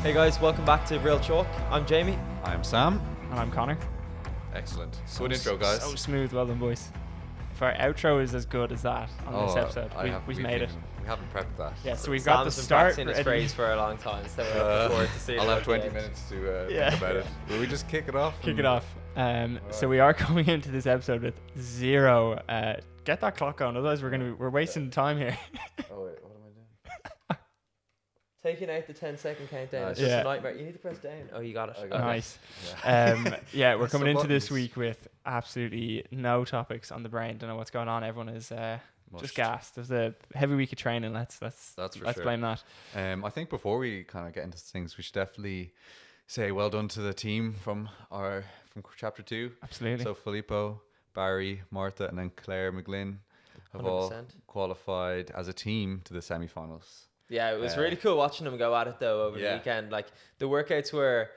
Hey guys, welcome back to Real Chalk. I'm Jamie. I'm Sam. And I'm Connor. Excellent. Good intro, guys. So smooth, well done, boys. If our outro is as good as that on this episode, we've made it. We haven't prepped that. Yeah, so we've got the Sam's been start practicing his phrase for a long time, so we're looking forward to seeing it. I'll have at the 20 end. minutes to think about it. Will we just kick it off? Kick it off. So we are coming into this episode with zero. Get that clock on, otherwise we're wasting time here. Oh wait, what am I doing? Taking out the 10-second countdown. Nice. It's just Yeah. a nightmare. You need to press down. Oh, you got it. I got Okay. Nice. Yeah. Yeah, we're Press the coming into this buttons. week with absolutely no topics on the brain. Don't know what's going on. Everyone is just Mushed. gassed. There's a heavy week of training. Let's That's for let's sure. blame that. I think before we kind of get into things, we should definitely say well done to the team from chapter 2. Absolutely. So Filippo, Barry, Martha, and then Claire McGlynn have all 100%. qualified as a team to the semi-finals. Yeah, it was really cool watching them go at it though over the Yeah. weekend. Like the workouts were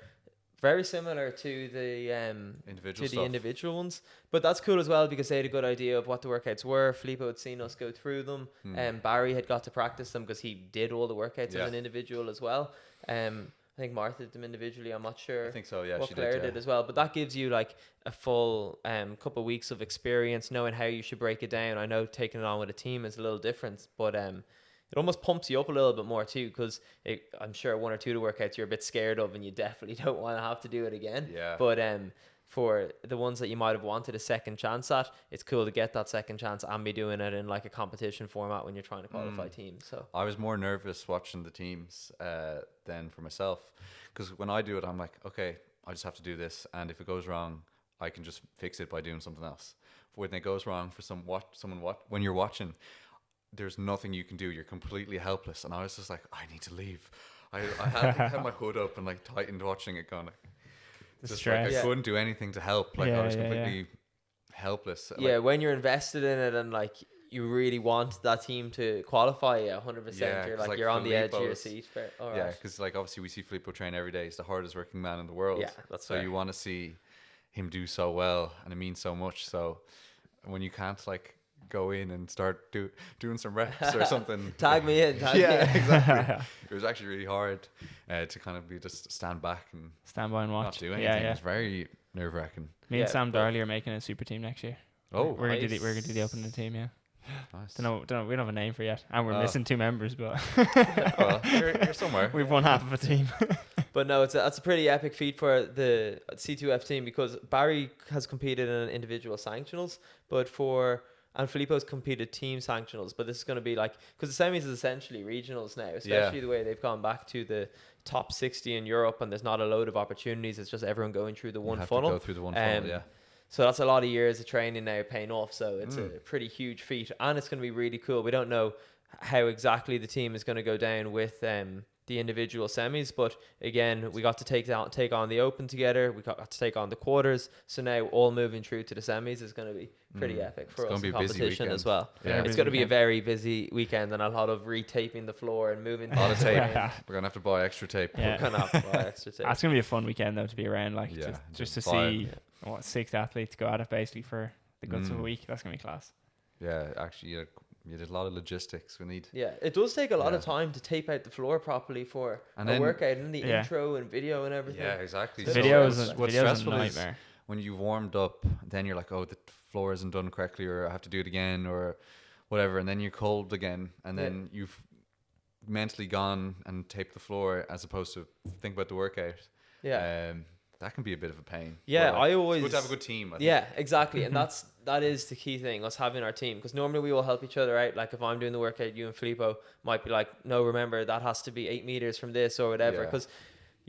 very similar to the individual ones, but that's cool as well because they had a good idea of what the workouts were. Filippo had seen us go through them, and Barry had got to practice them because he did all the workouts Yeah. as an individual as well. I think Martha did them individually. I'm not sure. I think so, yeah. What She Claire did, did as well, but that gives you like a full couple of weeks of experience knowing how you should break it down. I know taking it on with a team is a little different, but it almost pumps you up a little bit more too, because I'm sure one or two of the workouts you're a bit scared of and you definitely don't want to have to do it again. Yeah. But for the ones that you might have wanted a second chance at, it's cool to get that second chance and be doing it in like a competition format when you're trying to qualify teams. So I was more nervous watching the teams than for myself, because when I do it, I'm like, okay, I just have to do this, and if it goes wrong, I can just fix it by doing something else. When it goes wrong for when you're watching, there's nothing you can do. You're completely helpless, and I was just like, I need to leave. I had my hood up and like tightened watching it, going like, The just stress. like I Yeah. couldn't do anything to help. Like I was completely helpless. yeah, Like, when you're invested in it and like you really want that team to qualify, 100%. Yeah, You're 'cause, like like, you're on the edge of your Filippo's- seat. yeah, because like obviously we see Filippo train every day. He's the hardest working man in the world. Yeah, that's so fair. you want to see him do so well, and it means so much. So when you can't like go in and start doing some reps or something, Tag me in. Tag me yeah, in. exactly. It was actually really hard to kind of be just stand back and Stand by and watch. not do anything. Yeah, It yeah. was very nerve wracking. Me and Yeah, Sam but- Darley are making a super team next year. Oh, we're gonna do nice. we're gonna do the opening team. Yeah. nice. Don't know. We don't have a name for it yet, and we're Oh. missing 2 members, but Well, you're somewhere. we've won half of a team. But no, that's a pretty epic feat for the C2F team, because Barry has competed in individual sanctionals, and Filippo's competed team sanctionals. But this is going to be like, because the semis is essentially regionals now, especially the way they've gone back to the top 60 in Europe, and there's not a load of opportunities. It's just everyone going through the You one have funnel. to go through the one funnel. Yeah. So that's a lot of years of training now paying off. So it's a pretty huge feat, and it's going to be really cool. We don't know how exactly the team is going to go down with the individual semis, but again, we got to take on the open together. We got to take on the quarters. So now all moving through to the semis is going to be pretty epic for It's us gonna in be a busy competition weekend. as well. Yeah. It's going to be a very busy weekend and a lot of retaping the floor and moving. A lot of things tape. around. We're gonna have to buy extra tape. Yeah. We're going to have to buy extra tape. That's gonna be a fun weekend though to be around. Like Yeah, just to the vibe. see what 6 athletes go at it basically for the guts of a week. That's gonna be class. Yeah, actually, you did a lot of logistics. We need. Yeah, it does take a lot of Yeah. time to tape out the floor properly for And a then- workout and the Yeah. intro and video and everything. Yeah, exactly. So Video what's- is what's a stressful is nightmare. when you warmed up, then you're like, oh, the floor isn't done correctly, or I have to do it again, or whatever, and then you're cold again, and then you've mentally gone and taped the floor as opposed to think about the workout. Yeah. That can be a bit of a pain. Yeah, But, I it's always good to have a good team. I think. Yeah, exactly, and that is the key thing, us having our team, because normally we will help each other out. Like if I'm doing the workout, you and Filippo might be like, no, remember that has to be 8 meters from this or whatever, Yeah.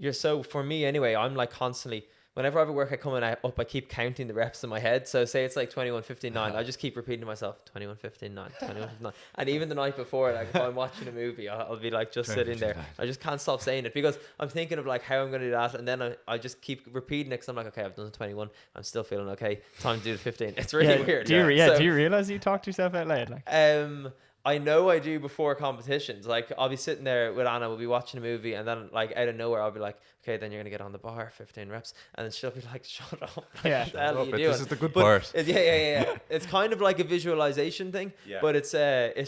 because for me anyway, I'm like constantly. Whenever I have a workout coming up, I keep counting the reps in my head. So say it's like 21:59, I just keep repeating to myself 21:59, 21:59. And even the night before, like if I'm watching a movie, I'll be like just sitting there. 21:59. I just can't stop saying it because I'm thinking of like how I'm going to do that, and then I just keep repeating it because I'm like, okay, I've done the 21, I'm still feeling okay. Time to do the 15. It's really weird. Do you So- do you realize you talk to yourself out loud? Like I know I do before competitions. Like I'll be sitting there with Anna, we'll be watching a movie, and then like out of nowhere I'll be like, okay, then you're gonna get on the bar, 15 reps, and then she'll be like, shut up. Like, Yeah. what the hell are you But doing? this is the good But part. yeah. It's kind of like a visualization thing, Yeah. but it's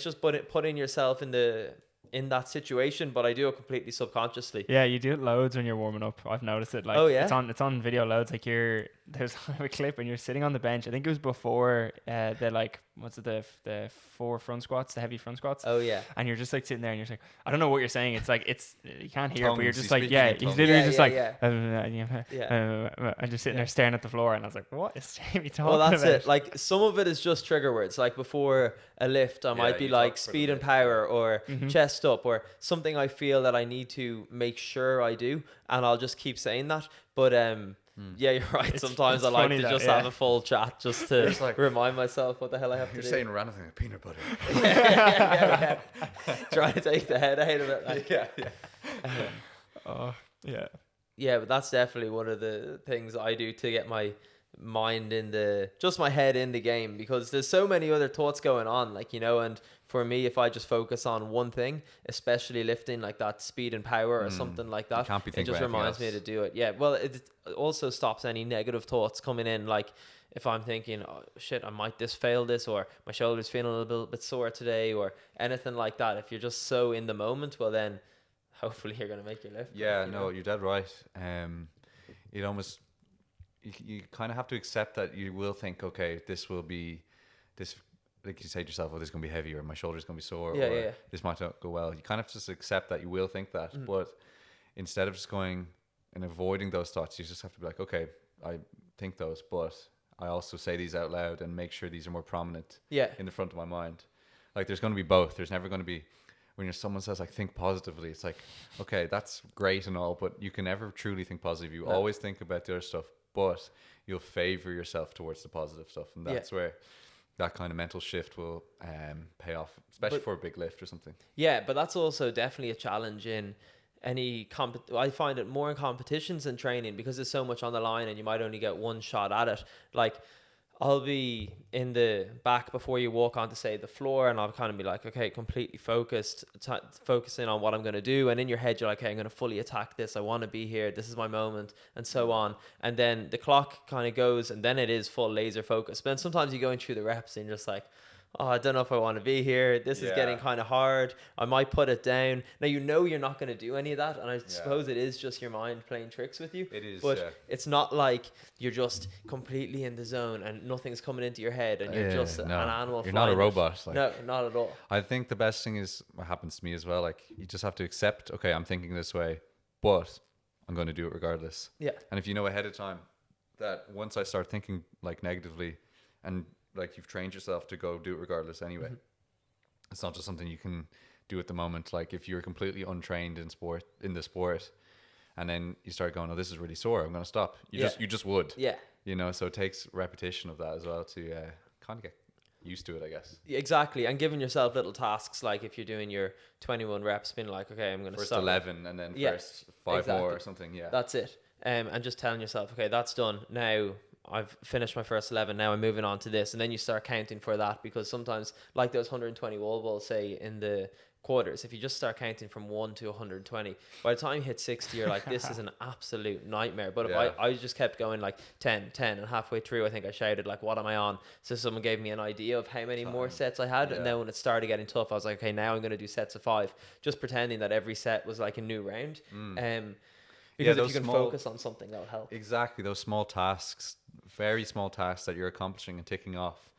just putting yourself in the in that situation, but I do it completely subconsciously. Yeah, you do it loads when you're warming up. I've noticed it. Like, Oh, yeah? it's on video loads. Like, there's a clip and you're sitting on the bench. I think it was before the like, what's it, the 4 front squats, the heavy front squats. Oh yeah. And you're just like sitting there and you're just like, I don't know what you're saying. It's like, you can't hear it, but you're Tongues, just he's like, speaking yeah, in he's tongues. literally Yeah, just yeah, like, I'm just sitting there staring at the floor, and I was like, what is Jamie talking Well, that's about? it. Like some of it is just trigger words. Like before a lift, I might be you like talk for the speed and lift, power or Mhm. chest up or something I feel that I need to make sure I do, and I'll just keep saying that. But yeah, you're right. It's- Sometimes it's I like funny to that, just yeah. have a full chat just to It's like- remind myself what the hell I have You're to saying random thing like peanut butter. do. Yeah. Trying to take the head out of it. Like. yeah. Oh, yeah. Yeah, but that's definitely one of the things I do to get my mind just my head in the game, because there's so many other thoughts going on, like, you know, and for me, if I just focus on one thing, especially lifting like that speed and power or something like that, can't be it thinking just about anything reminds me else. to do it. Yeah, well, it also stops any negative thoughts coming in, like if I'm thinking, oh shit, I might fail this, or my shoulder's feeling a little bit sore today, or anything like that. If you're just so in the moment, well then hopefully you're gonna make your lift. Yeah, you no, know? you're dead right. It almost you kind of have to accept that you will think, okay, this will be this, like you say to yourself, oh, this is gonna be heavy, or my shoulder's gonna be sore, Yeah, or yeah. this might not go well. You kind of just accept that you will think that, but instead of just going and avoiding those thoughts, you just have to be like, okay, I think those, but I also say these out loud and make sure these are more prominent Yeah. in the front of my mind. Like there's going to be both. There's never going to be, when someone says like think positively, it's like, okay, that's great and all, but you can never truly think positive. You always think about the other stuff, but you'll favor yourself towards the positive stuff, and that's where that kind of mental shift will pay off, especially for a big lift or something. Yeah, but that's also definitely a challenge in I find it more in competitions than training, because there's so much on the line and you might only get one shot at it. Like I'll be in the back before you walk onto, say, the floor, and I'll kind of be like, okay, completely focusing on what I'm going to do. And in your head, you're like, okay, I'm going to fully attack this. I want to be here. This is my moment, and so on. And then the clock kind of goes, and then it is full laser focus. But then sometimes you're going through the reps and you're just like, oh, I don't know if I want to be here. This is getting kind of hard. I might put it down. Now, you know you're not going to do any of that, and I suppose it is just your mind playing tricks with you. It is, but it's not like you're just completely in the zone and nothing's coming into your head and you're just an animal. You're not a flying it. robot. Like, No, not at all. I think the best thing is what happens to me as well. Like you just have to accept, okay, I'm thinking this way, but I'm going to do it regardless. Yeah. And if you know ahead of time that once I start thinking like negatively, and like you've trained yourself to go do it regardless anyway, it's not just something you can do at the moment. Like if you're completely untrained in the sport, and then you start going, oh, this is really sore, I'm going to stop. You just would. Yeah. You know, so it takes repetition of that as well to kind of get used to it, I guess. Exactly. And giving yourself little tasks, like if you're doing your 21 reps, being like, okay, I'm going to First stop 11 and then first 5 more or something. Yeah. That's it. And just telling yourself, okay, that's done. Now I've finished my first 11. Now I'm moving on to this. And then you start counting for that, because sometimes, like those 120 wall balls, say in the quarters, if you just start counting from 1 to 120, by the time you hit 60, you're like, this is an absolute nightmare. But if I just kept going like 10, and halfway through, I think I shouted like, what am I on? So someone gave me an idea of how many more sets I had. And then when it started getting tough, I was like, okay, now I'm going to do sets of 5, just pretending that every set was like a new round. Because if you can focus on something, that'll help. Exactly. Those small tasks, very small tasks that you're accomplishing and ticking off.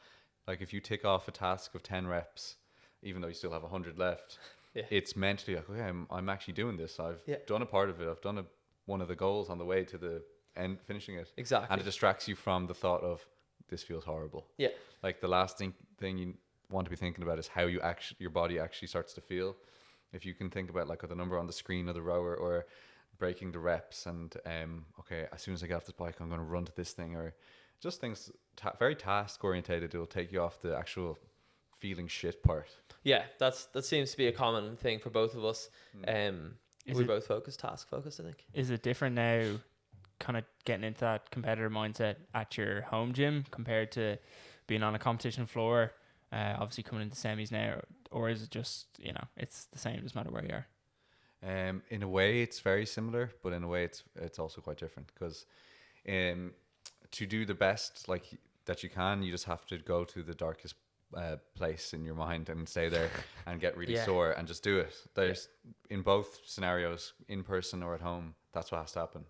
Like if you tick off a task of 10 reps, even though you still have 100 left, it's mentally like, okay, I'm actually doing this. I've done a part of it. I've done one of the goals on the way to the end, finishing it. Exactly. And it distracts you from the thought of, this feels horrible. Yeah. Like the last thing you want to be thinking about is how your body actually starts to feel. If you can think about like the number on the screen of the rower, or breaking the reps, and okay, as soon as I get off this bike, I'm going to run to this thing, or just things very task orientated. It'll take you off the actual feeling shit part. Yeah, that seems to be a common thing for both of us. We both task focused, I think. Is it different now, kind of getting into that competitor mindset at your home gym compared to being on a competition floor, obviously coming into semis now, or is it just, it's the same, doesn't matter where you are? In a way it's very similar, but in a way it's also quite different, because to do the best like that you can, you just have to go to the darkest place in your mind and stay there and get really Yeah. sore and just do it. There's in both scenarios, in person or at home, that's what has to happen.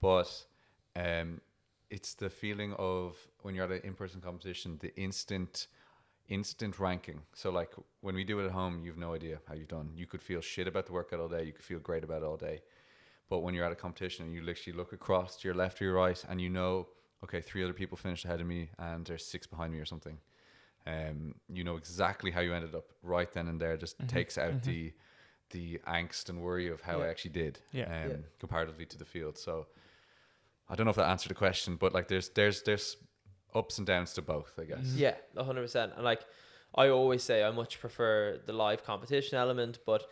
But it's the feeling of when you're at an in-person competition, the instant ranking. So like when we do it at home, you've no idea how you've done. You could feel shit about the workout all day, you could feel great about it all day. But when you're at a competition and you literally look across to your left or your right and you know, okay, 3 other people finished ahead of me and there's 6 behind me or something. You know exactly how you ended up right then and there. Just takes out the angst and worry of how I actually did, comparatively to the field. So I don't know if that answered the question, but like there's ups and downs to both, I guess. Yeah, 100%. And like I always say, I much prefer the live competition element, but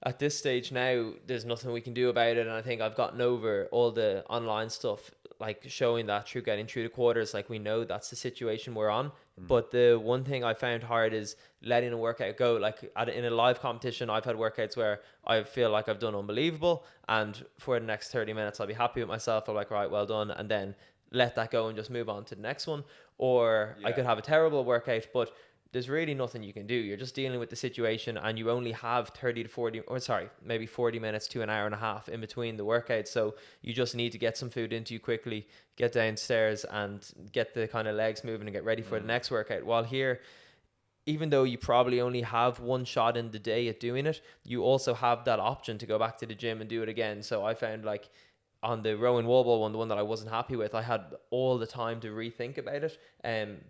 at this stage now, there's nothing we can do about it. And I think I've gotten over all the online stuff, like showing that through getting through the quarters, like we know that's the situation we're on. But the one thing I found hard is letting a workout go. Like in a live competition, I've had workouts where I feel like I've done unbelievable, and for the next 30 minutes I'll be happy with myself. I'm like, right, well done, and then let that go and just move on to the next one. Or I could have a terrible workout, but there's really nothing you can do. You're just dealing with the situation, and you only have 30 to 40, or sorry, maybe 40 minutes to an hour and a half in between the workouts. So you just need to get some food into you quickly, get downstairs and get the kind of legs moving and get ready for the next workout. While here, even though you probably only have one shot in the day at doing it, you also have that option to go back to the gym and do it again. So I found like on the rowing wall ball one, the one that I wasn't happy with, I had all the time to rethink about it.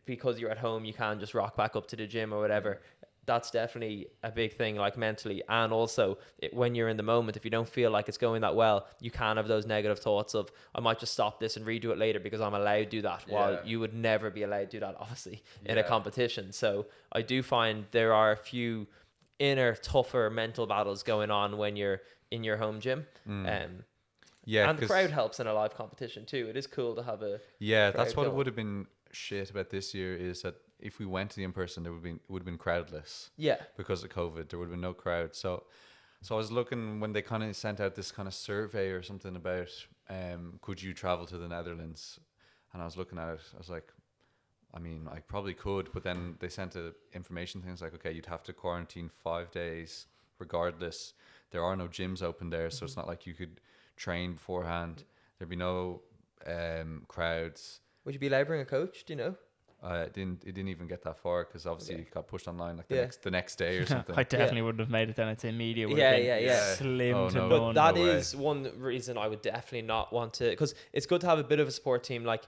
Because you're at home, you can just rock back up to the gym or whatever. That's definitely a big thing, like mentally. And also when you're in the moment, if you don't feel like it's going that well, you can have those negative thoughts of, I might just stop this and redo it later because I'm allowed to do that. While you would never be allowed to do that, obviously, in a competition. So I do find there are a few inner, tougher mental battles going on when you're in your home gym. Yeah, and the crowd helps in a live competition too. It is cool to have a that's what going. it would have been shit about this year, is that if we went to the in-person, there would have been crowdless. Yeah. Because of COVID, there would have been no crowd. So I was looking when they kind of sent out this kind of survey or something about could you travel to the Netherlands, and I was looking at it. I was like, I mean, I probably could, but then they sent information things like, okay, you'd have to quarantine 5 days regardless. There are no gyms open there, so it's not like you could train beforehand. There'd be no crowds. Would you be allowed to bring a coach? Do you know? It didn't even get that far because obviously it got pushed online like the next day or something. I definitely wouldn't have made it then. I'd say media would have been slim to no. none. But that is one reason I would definitely not want to, because it's good to have a bit of a support team. Like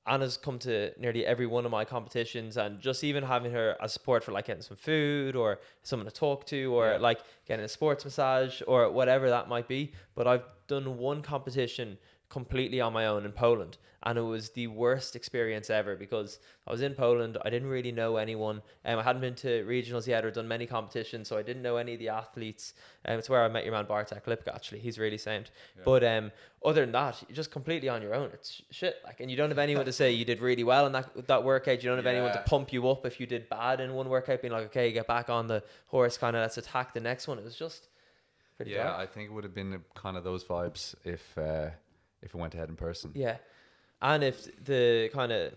Anna's come to nearly every one of my competitions, and just even having her as support for like getting some food or someone to talk to, or like getting a sports massage or whatever that might be. But I've done one competition completely on my own in Poland, and it was the worst experience ever because I was in Poland. I didn't really know anyone. I hadn't been to regionals yet or done many competitions, so I didn't know any of the athletes. It's where I met your man Bartek Lipka, actually. He's really sound. But other than that, you're just completely on your own. It's shit. Like, and you don't have anyone to say you did really well in that workout. You don't have anyone to pump you up if you did bad in one workout, being like, okay, get back on the horse, kind of let's attack the next one. It was just pretty dark. I think it would have been kind of those vibes if it went ahead in person. Yeah. And if the kind of,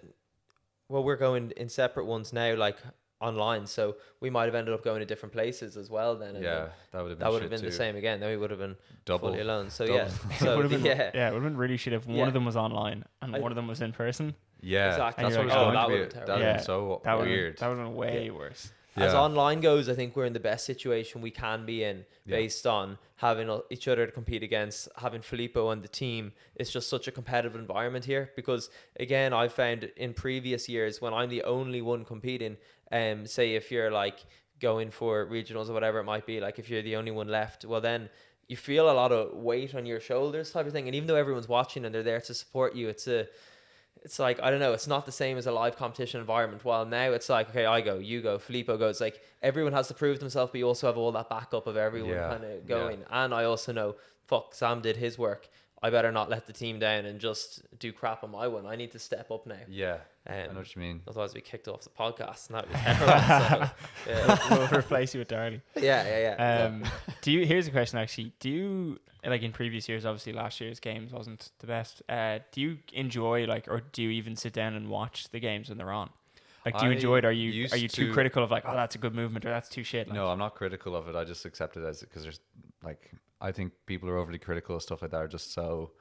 well, we're going in separate ones now, like online, so we might have ended up going to different places as well then. And that would have been the same again. Then we would have been double fully alone. So double. yeah. So it would have been, yeah. it would have been really shit if one of them was online and one of them was in person. Yeah, exactly. That's what like, it was going that to be. would have That would have been so weird. That would have been way worse. As online goes, I think we're in the best situation we can be in based on having each other to compete against, having Filippo on the team. It's just such a competitive environment here because, again, I've found in previous years when I'm the only one competing, say if you're like going for regionals or whatever it might be, like if you're the only one left, well then you feel a lot of weight on your shoulders type of thing. And even though everyone's watching and they're there to support you, it's like, I don't know, it's not the same as a live competition environment. While now it's like, okay, I go, you go, Filippo goes. Like everyone has to prove themselves, but you also have all that backup of everyone kind of going. And I also know, fuck, Sam did his work. I better not let the team down and just do crap on my one. I need to step up now. Yeah, I know what you mean. Otherwise we kicked off the podcast and that was terrible. So, we'll replace you with Darley. Yeah. Here's a question actually. Do you, like in previous years, obviously last year's games wasn't the best. Do you enjoy or do you even sit down and watch the games when they're on? Like, do you enjoy it? Are you used too to- critical of like, oh, that's a good movement or that's too shit? Like, No, I'm not critical of it. I just accept it as it because there's like I think people are overly critical of stuff like that are just so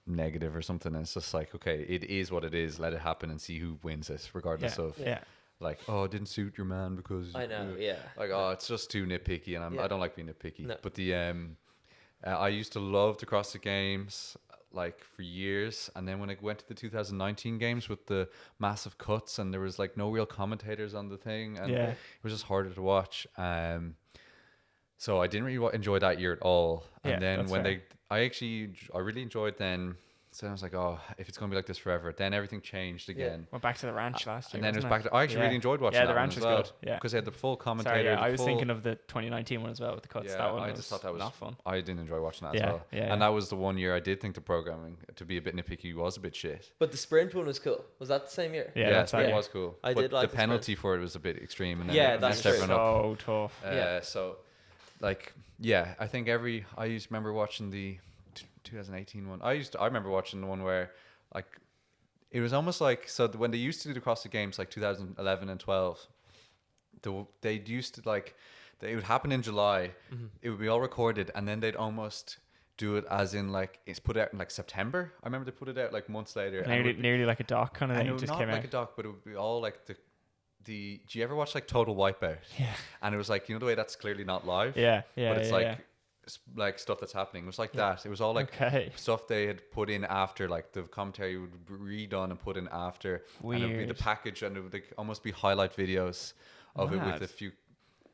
negative or something. And it's just like, okay, it is what it is. Let it happen and see who wins it, regardless of yeah. like, oh, it didn't suit your man because I know, yeah. like, oh, it's just too nitpicky, and I don't like being nitpicky. No. But the I used to love to cross the games like for years, and then when I went to the 2019 games with the massive cuts and there was like no real commentators on the thing, and Yeah. it was just harder to watch. So I didn't really enjoy that year at all. And Yeah, then that's when fair. I really enjoyed then. So I was like, oh, if it's gonna be like this forever, then everything changed again. Went back to the ranch last year. And then it was wasn't back to. I actually really enjoyed watching Yeah, that the ranch one was as well, good. Yeah. because they had the full commentator. Sorry, yeah, the I was full- thinking of the 2019 one as well with the cuts. Yeah, that one I was just thought that was not fun. I didn't enjoy watching that as Yeah, well. yeah. And that was the one year I did think the programming, to be a bit nitpicky, was a bit shit. But the sprint one was cool. Was that the same year? Yeah, Yeah, that's it right. was cool. I But did like the the penalty for it was a bit extreme, and then Yeah, it that's messed true. everyone up. So tough. Yeah. So, like, yeah, I think I used to remember watching the 2018 one. I remember watching the one where, like, it was almost like, so when they used to do the CrossFit Games, like 2011 and 12, they used to, like, it would happen in July. Mm-hmm. It would be all recorded, and then they'd almost do it as in, like, it's put out in, like, September. I remember they put it out, like, months later. and it Nearly, would be- nearly like a doc kind of and thing. it would Just not came like out. a doc, but it would be all like the. Do you ever watch like Total Wipeout? Yeah. And it was like, you know, the way that's clearly not live. Yeah, yeah, But it's yeah, like yeah. like stuff that's happening. It was like that. It was all like Okay. stuff they had put in after, like the commentary would be redone and put in after. And it would be the Weird. package, and it would like almost be highlight videos of it Mad. with a few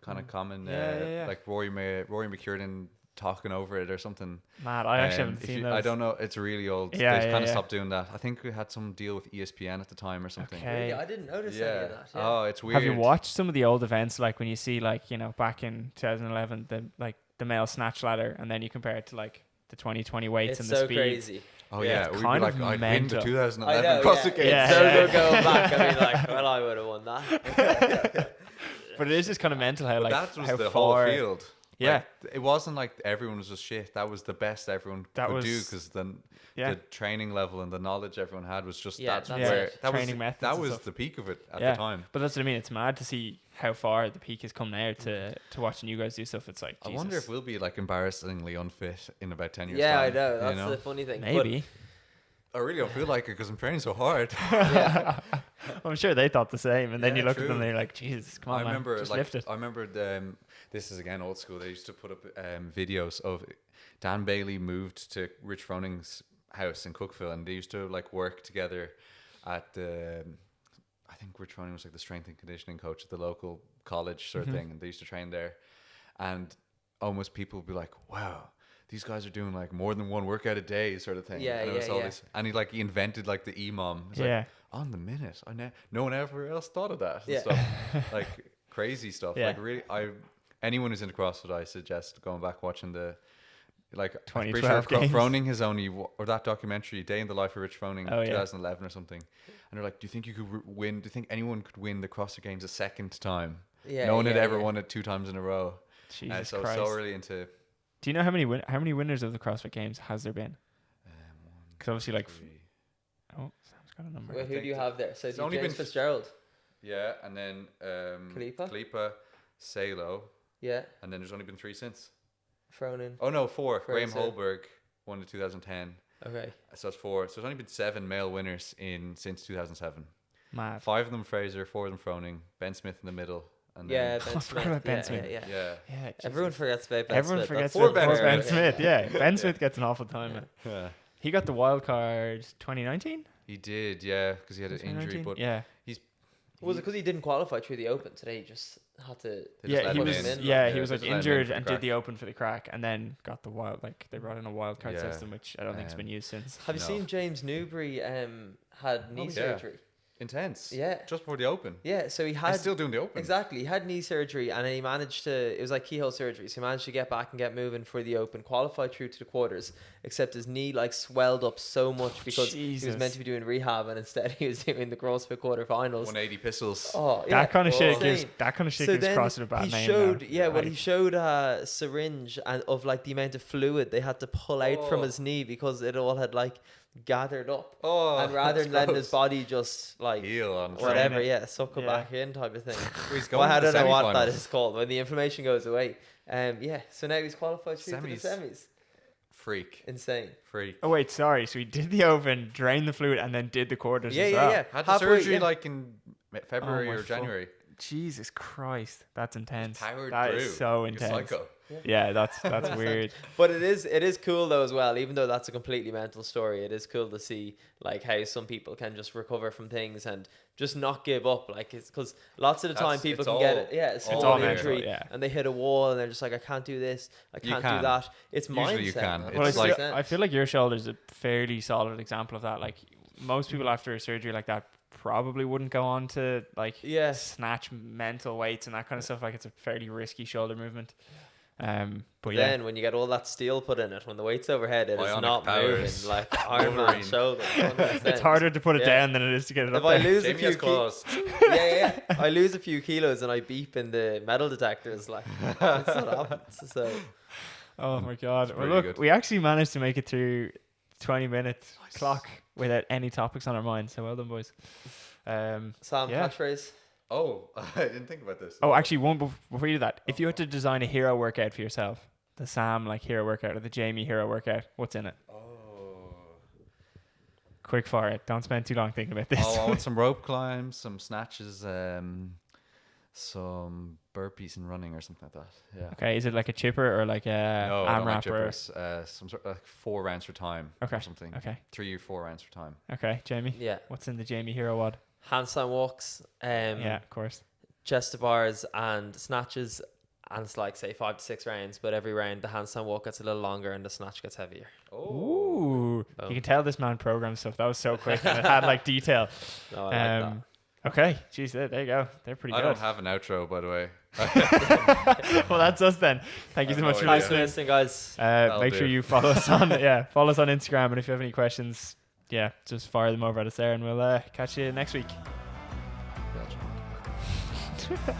kind of common, Yeah. like Rory McKiernan talking over it or something. Mad. I actually haven't If seen you- those. I don't know. It's really old. Yeah, They yeah, kind of yeah. stopped doing that. I think we had some deal with ESPN at the time or something. Okay. Really? I didn't notice any Yeah. of that. Yeah. Oh, it's weird. Have you watched some of the old events, like when you see, like, you know, back in 2011, the male snatch ladder, and then you compare it to like the 2020 weights It's and the so speed? crazy. Oh Yeah, yeah, it's we'd be kind like, of I'd win mental. the I 2011 know. CrossFit Games. Yeah, So yeah. going back, I mean, like, well, I would have won that. But it is just kind of mental how, But like, that was how the far. whole field. Yeah. Like, it wasn't like everyone was just shit. That was the best everyone That could do, was- because Yeah. the training level and the knowledge everyone had was just Yeah, that's that's where it. that Training was methods that and was stuff. the peak of it at Yeah. the time. But that's what I mean. It's mad to see how far the peak has come now to watching you guys do stuff. It's like, I wonder Jesus. if we'll be like embarrassingly unfit in about 10 years. Yeah, I time, know. you That's the funny thing. Maybe. I really don't feel like it because I'm training so hard. I'm sure they thought the same. And then Yeah, you look at them true. and they're like, Jesus, come on, I man. remember, Just like, lift it. I remember this is again old school. They used to put up videos of Dan Bailey moved to Rich Froning's house in Cookville, and they used to like work together at the. I think Rich Froning was like the strength and conditioning coach at the local college sort of thing, and they used to train there. And almost people would be like, "Wow, these guys are doing like more than one workout a day," sort of thing. Yeah, and it was yeah, all yeah. this, and he invented like the EMOM. It's Yeah. like, on the minute. No one ever else thought of that. And Yeah. stuff. Like crazy stuff. Yeah. Like really, anyone who's into CrossFit, I suggest going back watching the. Like, I'm pretty 2012 sure games. Froning has only, or that documentary, Day in the Life of Rich Froning, Oh, yeah. 2011 or something. And they're like, do you think you could win? Do you think anyone could win the CrossFit Games a second time? Yeah, No one had yeah, ever yeah. won it 2 times in a row. Jesus So Christ. really into. Do you know how many winners of the CrossFit Games has there been? Because obviously, like, oh, Sam's got a number. Wait, who think do you that- have there? So it's do you only James been Fitzgerald. Yeah, and then Kalipa, Salo, Yeah. and then there's only been 3 since. Fronin. Oh no, 4. Graham Fraser. Holberg won in 2010. Okay. So it's 4. So there's only been 7 male winners since 2007. Mad. 5 of them Fraser, 4 of them Froning, Ben Smith in the middle, and Yeah, then Ben I Smith. forgot about Ben yeah, Smith. Yeah, yeah. yeah. Yeah. Jesus. Everyone forgets about Ben Everyone Smith. forgets That's about about Ben Ben Smith. Smith. Yeah. Ben Smith gets an awful time. Man. Yeah. He got the wild card 2019. He did, yeah, because he had an injury, 2019? but yeah. Was it because he didn't qualify through the Open today? He just had to. They just Yeah, let he him was. in. Yeah, Yeah, he was they like just let him in injured for the and crack. did the open for the crack, and then got the wild. Like they brought in a wild card Yeah. system, which I don't think's been used since. Have you No. seen James Newbury had knee yeah. surgery? intense. Yeah. Just before the Open. Yeah, so he And had still doing the Open. exactly. He had knee surgery, and then he managed to. It was like keyhole surgery, so he managed to get back and get moving for the Open, qualify through to the quarters. Except his knee like swelled up so much because he was Jesus. meant to be doing rehab, and instead he was doing the CrossFit quarterfinals. 180 pistols. Oh, yeah. That kind of shit insane. gives So gives then CrossFit a bad he name. showed, now. yeah, well, Like, he showed a syringe and of like the amount of fluid they had to pull out from Oh. his knee because it all had like gathered up. Oh, And rather that's than letting gross. his body just like Heal on whatever, Drain it. yeah, suck it Yeah. back in type of thing. He's Well, going I to the don't know what that semi-finals. is called when the inflammation goes away. Yeah, so now he's qualified through to the Semis. semis. Freak. Insane. Oh wait, sorry. So he did the open, drained the fluid, and then did the quarters. Yeah, as yeah, well. yeah. Had the Halfway, surgery yeah. like in February Oh, my or January. Jesus Christ, that's intense. Powered That through. is so Like a intense. psycho. Yeah, that's weird. But it is cool though as well, even though that's a completely mental story. It is cool to see like how some people can just recover from things and just not give up. Like it's because lots of the time people it's can get all- it. Yeah, it's all all mental, injury, yeah. and they hit a wall and they're just like, I can't do this, I You can't do can. that. It's mindset. Usually you can. man. It's Well, I, like- I feel like your shoulder's a fairly solid example of that. Like most people after a surgery like that probably wouldn't go on to like Yeah. snatch mental weights and that kind of stuff. Like it's a fairly risky shoulder movement. But yeah, Then when you get all that steel put in it, when the weight's overhead, it is Bionic not powers. moving like Iron Man Wolverine. shoulder. 100%. it's harder to put it Yeah. down than it is to get it If up I there. lose a Jamie few has claws. yeah, I lose a few kilos and I beep in the metal detectors. Like it's not happens. So Oh my god! Well, pretty look, good. we actually managed to make it through 20-minute Nice. clock without any topics on our mind. So well done, boys. Sam, Yeah. catchphrase. Oh, I didn't think about this. Oh, actually, one before you do that, if you had to design a hero workout for yourself, the Sam like hero workout or the Jamie hero workout, what's in it? Oh. Quick fire it. Don't spend too long thinking about this. Oh, I want some rope climbs, some snatches, some burpees and running or something like that. Yeah. Okay, is it like a chipper or like a No, I don't like AMRAP or? chippers. Some sort of like 4 rounds for time Okay. or something. Okay, 3 or 4 rounds for time. okay, Jamie. Yeah, What's in the Jamie hero wad? handstand walks. Yeah, of course. Chest to bars and snatches, and it's like say 5 to 6 rounds. But every round the handstand walk gets a little longer and the snatch gets heavier. Ooh, Oh. you can tell this man programmed stuff. That was so quick and it had like detail. No, I like Okay, geez, there you go. They're pretty I good. don't have an outro, by the way. Well, that's us then. Thank you so I have much no for that. Thanks idea. for listening. listening, guys. That'll Make sure do. you follow us on follow us on Instagram, and if you have any questions, just fire them over at us there, and we'll catch you next week. Belgium.